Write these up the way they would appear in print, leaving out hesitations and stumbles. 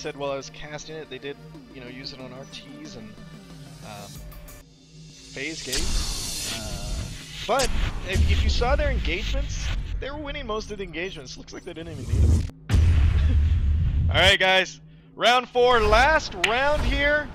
said while I was casting it, they did, you know, use it on RTs and phase gates. But if you saw their engagements, they were winning most of the engagements. Looks like they didn't even need them. Alright guys, round 4, last round here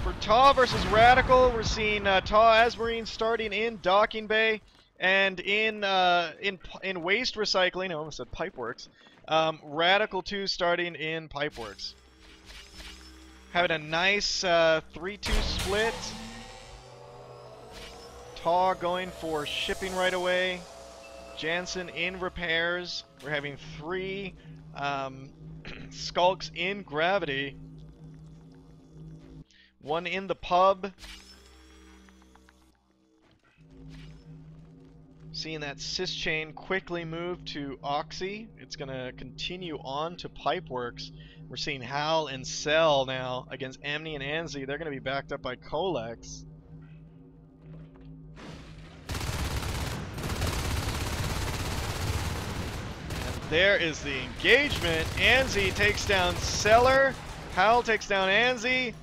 for TAW versus RadicaL. We're seeing TAW as Marines starting in Docking Bay, and in Waste Recycling, I almost said Pipeworks, RadicaL2 starting in Pipeworks. Having a nice 3-2 split. TAW going for shipping right away. Jansen in repairs. We're having 3 skulks in gravity. 1 in the pub. Seeing that cis chain quickly move to Oxy. It's going to continue on to Pipeworks. We're seeing Hal and Cell now against Amni and Anzi. They're going to be backed up by Colex. There is the engagement. Anzi takes down Seller. Hal takes down Anzi.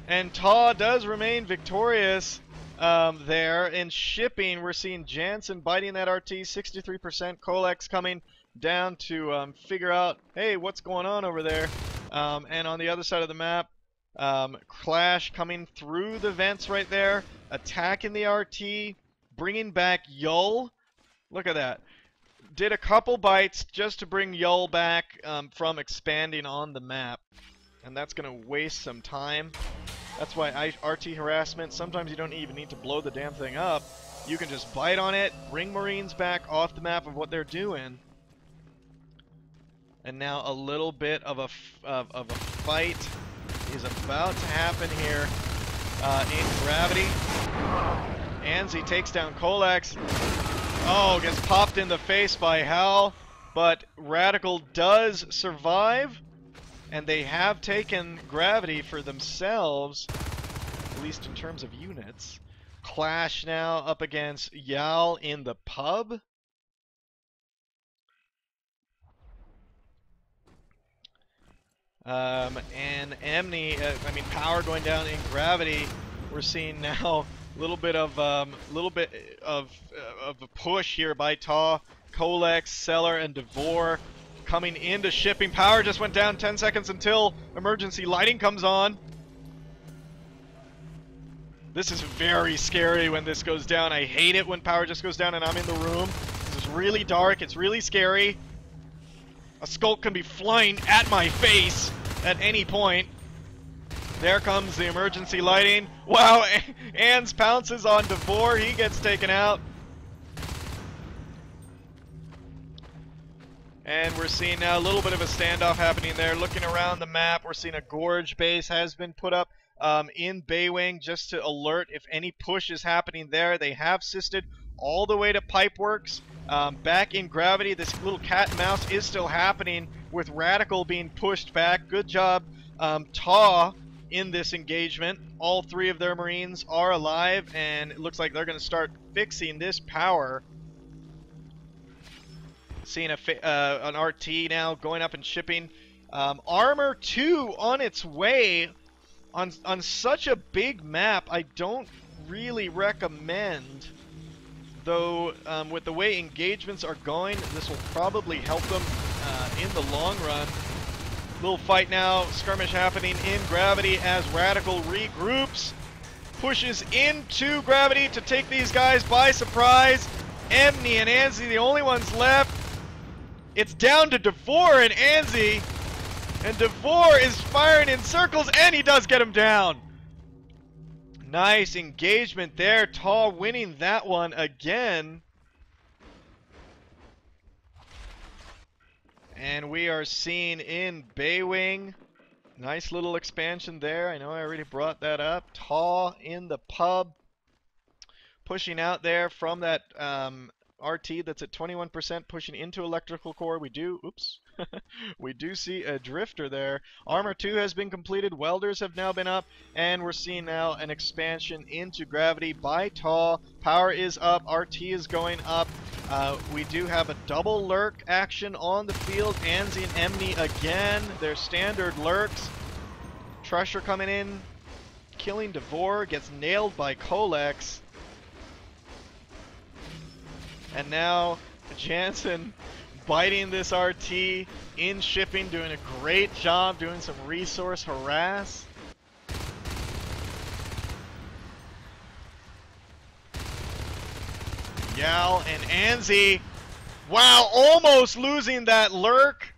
And TAW does remain victorious there. In shipping, we're seeing Jansen biting that RT, 63%. Colex coming down to figure out, hey, what's going on over there? And on the other side of the map, Clash coming through the vents right there, attacking the RT, bringing back Yull. Look at that. Did a couple bites just to bring Yull back from expanding on the map. And that's going to waste some time. That's why RT harassment, sometimes you don't even need to blow the damn thing up. You can just bite on it, bring Marines back off the map of what they're doing. And now a little bit of a fight is about to happen here in Gravity. Anzi takes down Colex. Oh, gets popped in the face by Hal, but RadicaL does survive, and they have taken Gravity for themselves, at least in terms of units. Clash now up against Yal in the pub. And Amni, I mean, power going down in Gravity. We're seeing now a little bit of a push here by TAW, Colex, Seller, and Devore coming into shipping. Power just went down 10 seconds until emergency lighting comes on. This is very scary when this goes down. I hate it when power just goes down and I'm in the room. This is really dark. It's really scary. A skulk can be flying at my face at any point. There comes the emergency lighting. Wow, Ans pounces on Devore. He gets taken out. And we're seeing now a little bit of a standoff happening there. Looking around the map, we're seeing a gorge base has been put up in Baywing just to alert if any push is happening there. They have assisted all the way to Pipeworks. Back in Gravity, this little cat and mouse is still happening with RadicaL being pushed back. Good job, TAW, in this engagement. All 3 of their Marines are alive, and it looks like they're going to start fixing this power. Seeing an RT now going up and shipping. Armor 2 on its way on such a big map. I don't really recommend, though, with the way engagements are going, this will probably help them in the long run. Little fight now, skirmish happening in Gravity as RadicaL regroups, pushes into Gravity to take these guys by surprise. Amni and Anzi, the only ones left. It's down to Devore and Anzi, and Devore is firing in circles, and he does get him down. Nice engagement there. TAW winning that one again. And we are seeing in Baywing, nice little expansion there. I know I already brought that up. TAW in the pub, pushing out there from that RT that's at 21%, pushing into electrical core. We do, oops, we do see a drifter there. Armor 2 has been completed, welders have now been up, and we're seeing now an expansion into Gravity by TAW. Power is up, RT is going up. We do have a double lurk action on the field. Anzi and Amni again, their standard lurks. Trusher coming in, killing Devore, gets nailed by Colex. And now Jansen biting this RT in shipping, doing a great job, doing some resource harass. Yal and Anzi, wow, almost losing that lurk.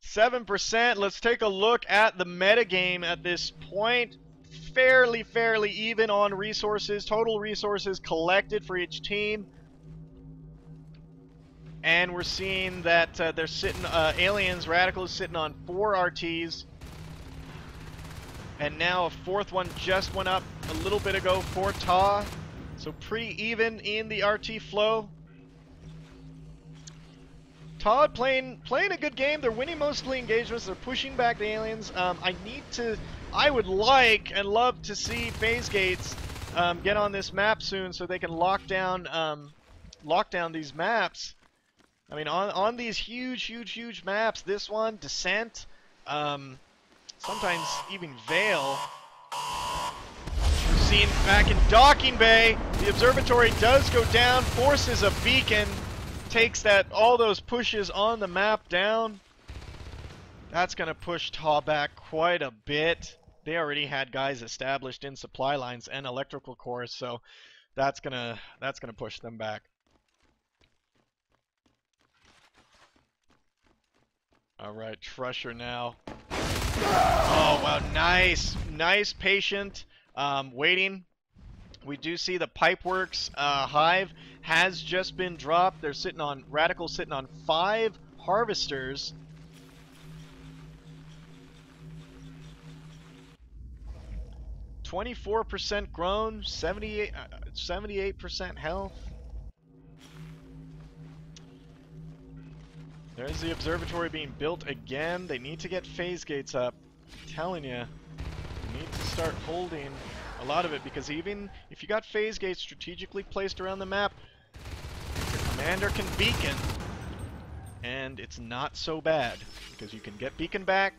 7%. Let's take a look at the metagame at this point. Fairly even on resources, total resources collected for each team. And we're seeing that they're sitting, Aliens, RadicaL is sitting on 4 RTs. And now a 4th one just went up a little bit ago for TAW. So pretty even in the RT flow. TAW playing a good game. They're winning most of the engagements. They're pushing back the Aliens. I would like and love to see Phase Gates get on this map soon so they can lock down these maps. I mean, on these huge maps, this one, Descent, sometimes even Veil. We're seeing back in Docking Bay, the observatory does go down, forces a beacon, takes all those pushes on the map down. That's going to push TAW back quite a bit. They already had guys established in supply lines and electrical cores, so that's gonna push them back. Alright, Trusher now. Oh, wow, nice patient, waiting. We do see the Pipeworks Hive has just been dropped. They're sitting on, RadicaL sitting on 5 harvesters. %, grown, 78% health. There's the observatory being built again. They need to get phase gates up. I'm telling you, you need to start holding a lot of it, because even if you got phase gates strategically placed around the map, your commander can beacon, and it's not so bad, because you can get beacon back,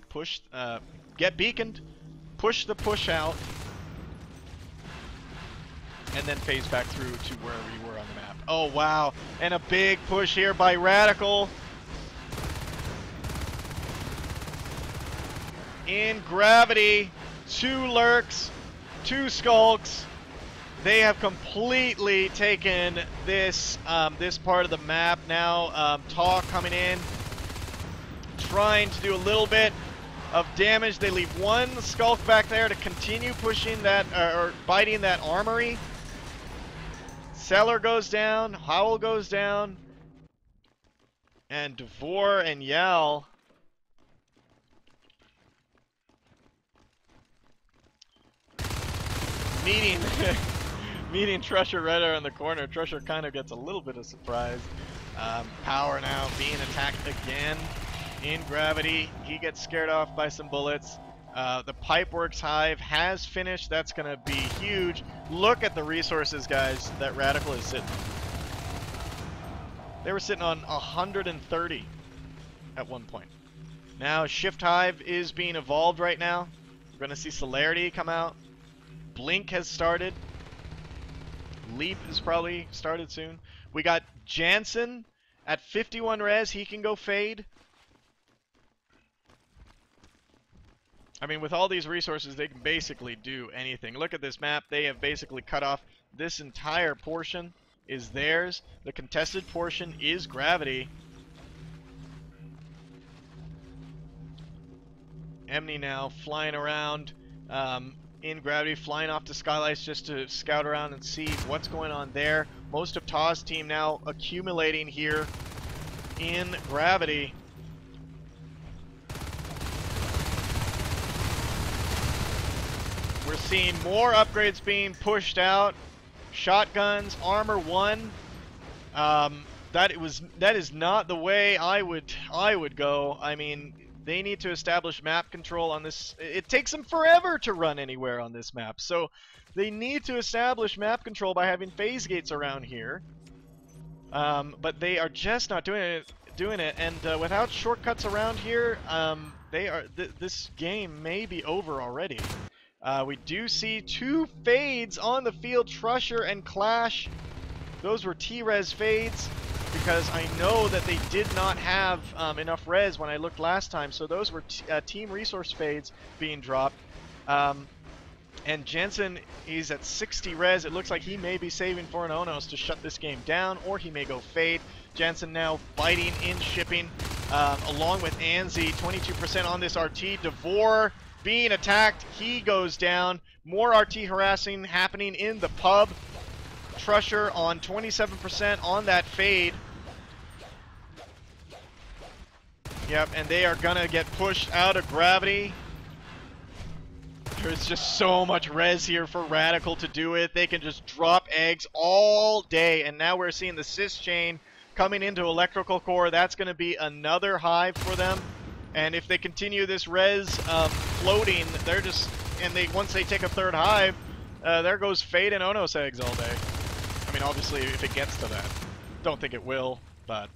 get beaconed, push the push out, and then phase back through to wherever you were on the map. Oh wow, and a big push here by RadicaL. In Gravity, 2 lurks, 2 skulks. They have completely taken this this part of the map now. TAW coming in, trying to do a little bit of damage. They leave 1 skulk back there to continue pushing that, or biting that armory. Cellar goes down, Howl goes down, and Devore and Yal meeting Trusher right around the corner. Trusher kind of gets a little bit of surprise. Power now being attacked again in Gravity. He gets scared off by some bullets. The Pipeworks Hive has finished. That's going to be huge. Look at the resources, guys, that RadicaL is sitting on. They were sitting on 130 at one point. Now Shift Hive is being evolved right now. We're going to see Celerity come out. Blink has started. Leap is probably started soon. We got Jansen at 51 res. He can go fade. I mean, with all these resources, they can basically do anything. Look at this map. They have basically cut off this entire portion is theirs. The contested portion is Gravity. Emney now flying around in Gravity, flying off to Skylights just to scout around and see what's going on there. Most of TAW's team now accumulating here in Gravity. We're seeing more upgrades being pushed out. Shotguns, armor 1. That is not the way I would go. I mean, they need to establish map control on this. It takes them forever to run anywhere on this map. So they need to establish map control by having phase gates around here. But they are just not doing it. not doing it. And without shortcuts around here, this game may be over already. We do see 2 fades on the field, Trusher and Clash. Those were T-Res fades, because I know that they did not have enough res when I looked last time, so those were team resource fades being dropped. And Jensen, he's at 60 res. It looks like he may be saving for an Onos to shut this game down, or he may go fade. Jensen now fighting in shipping, along with Anzi, 22% on this RT. Devore being attacked, he goes down. More RT harassing happening in the pub. Trusher on 27% on that fade. Yep, and they are gonna get pushed out of gravity. There's just so much res here for RadicaL to do it. They can just drop eggs all day, and now we're seeing the cis chain coming into electrical core. That's gonna be another hive for them. And if they continue this res floating, they're just, and once they take a third hive, there goes Fade and Onos eggs all day. I mean, obviously, if it gets to that. Don't think it will, but...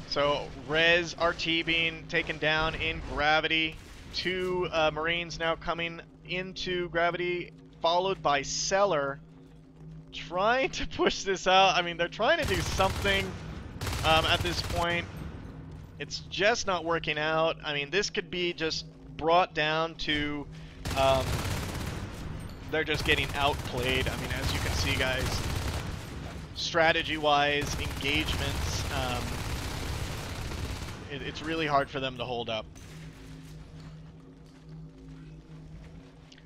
So, res, RT being taken down in gravity. 2 Marines now coming into gravity, followed by Cellar. Trying to push this out. I mean, they're trying to do something at this point. It's just not working out. I mean, this could be just brought down to... they're just getting outplayed. I mean, as you can see, guys, strategy-wise, engagements, it's really hard for them to hold up.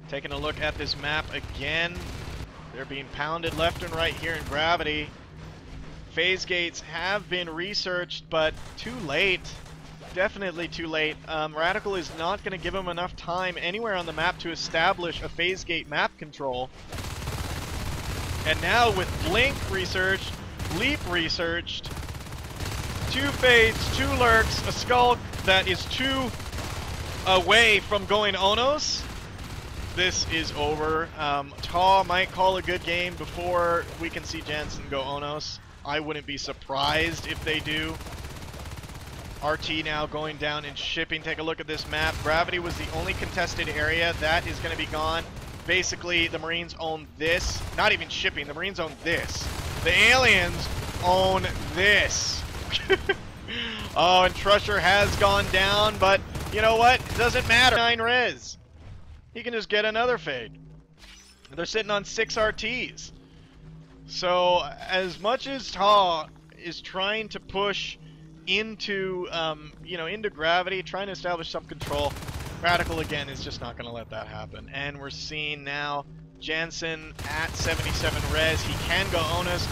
Taking a look at this map again, they're being pounded left and right here in gravity. Phase gates have been researched, but too late. Definitely too late. RadicaL is not going to give them enough time anywhere on the map to establish a phase gate map control. And now with Blink researched, Leap researched, 2 fades, 2 lurks, a Skulk that is 2 away from going Onos, this is over. TAW might call a good game before we can see Jensen go Onos. I wouldn't be surprised if they do. RT now going down and shipping. Take a look at this map. Gravity was the only contested area. That is going to be gone. Basically, the Marines own this. Not even shipping. The Marines own this. The aliens own this. Oh, and Trusher has gone down, but you know what? It doesn't matter. 9 res. He can just get another fade. They're sitting on 6 RTs. So, as much as TAW is trying to push into, into gravity, trying to establish some control, RadicaL again is just not going to let that happen. And we're seeing now Jensen at 77 res. He can go Onos.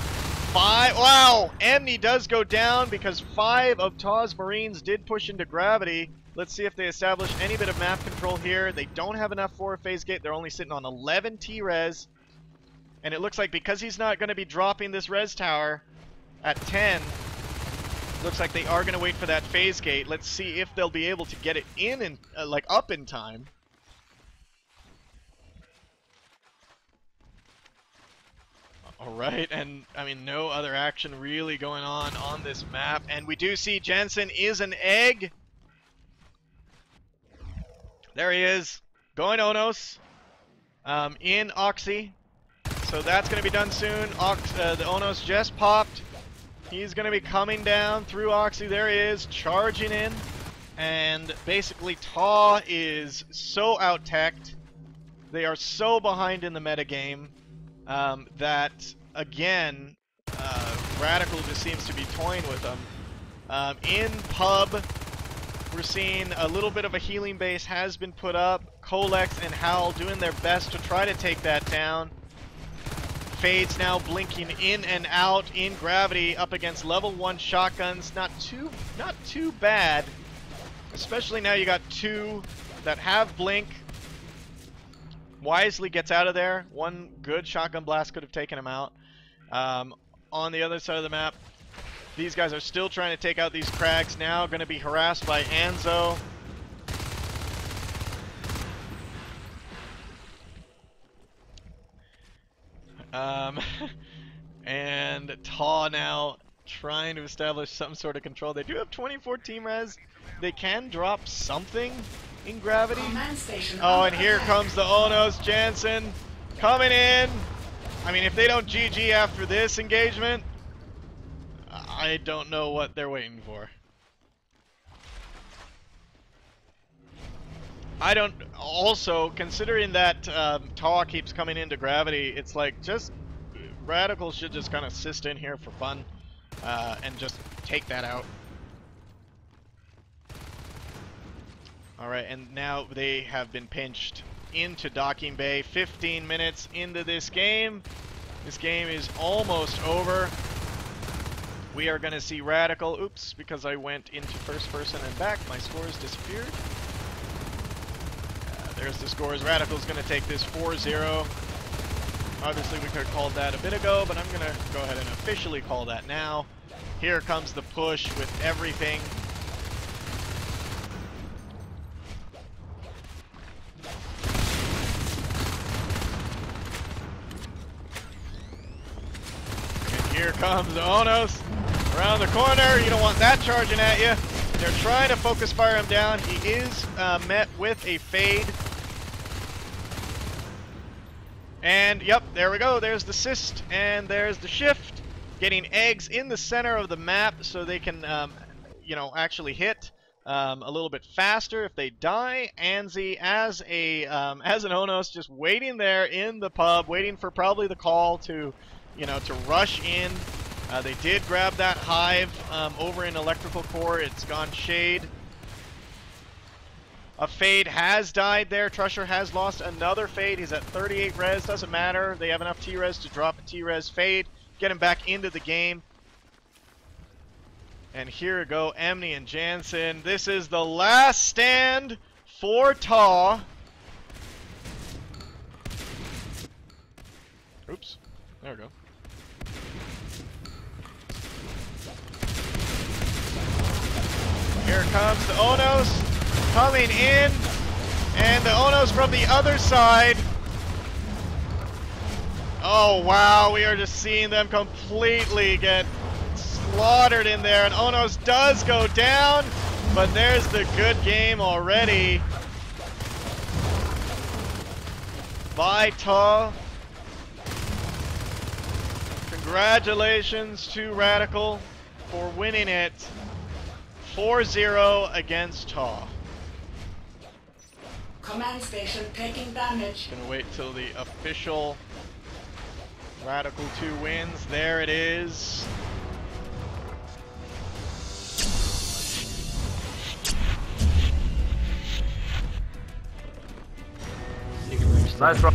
5. Wow! And he does go down because 5 of TAW's Marines did push into gravity. Let's see if they establish any bit of map control here. They don't have enough for a phase gate. They're only sitting on 11 T-res. And it looks like because he's not going to be dropping this res tower at 10, looks like they are going to wait for that phase gate. Let's see if they'll be able to get it in and up in time. All right, and I mean no other action really going on this map, and we do see Jensen is an egg. There he is, going Onos in Oxy. So that's going to be done soon. The Onos just popped. He's going to be coming down through Oxy. There he is, charging in. And basically, TAW is so out-teched. They are so behind in the metagame that, again, RadicaL just seems to be toying with them. In pub, we're seeing a little bit of a healing base has been put up. Colex and Howl doing their best to try to take that down. Fades now blinking in and out in gravity up against level 1 shotguns. Not too bad. Especially now you got 2 that have blink. Wisely gets out of there. 1 good shotgun blast could have taken him out. On the other side of the map, these guys are still trying to take out these Krags now. Going to be harassed by Anzo. And TAW now trying to establish some sort of control. They do have 24 team res. They can drop something in gravity. Oh, and here comes the Onos. Jansen coming in. I mean, if they don't GG after this engagement, I don't know what they're waiting for. I don't... Also, considering that TAW keeps coming into gravity, it's like just... RadicaL should just kind of assist in here for fun and just take that out. Alright, and now they have been pinched into docking bay. 15 minutes into this game. This game is almost over. We are going to see RadicaL. Oops, because I went into first person and back, my scores disappeared. There's the scores. RadicaL's going to take this 4-0. Obviously, we could have called that a bit ago, but I'm going to go ahead and officially call that now. Here comes the push with everything. And here comes Onos around the corner. You don't want that charging at you. They're trying to focus fire him down. He is met with a fade. And, yep, there we go. There's the assist, and there's the shift. Getting eggs in the center of the map so they can, you know, actually hit a little bit faster if they die. Anzi, as an Onos, just waiting there in the pub, waiting for probably the call to, you know, to rush in. They did grab that hive over in electrical core. It's gone shade. A fade has died there. Trusher has lost another fade. He's at 38 res. Doesn't matter. They have enough T-res to drop a T-res fade. Get him back into the game. And here we go. Emney and Jansen. This is the last stand for TAW. Oops. There we go. Here comes the Onos. Coming in, and the Onos from the other side. Oh wow, we are just seeing them completely get slaughtered in there, and Onos does go down, but there's the good game already by TAW. Congratulations to RadicaL for winning it 4-0 against TAW. Command station taking damage. Gonna wait till the official RadicaL2 wins. There it is. Nice run.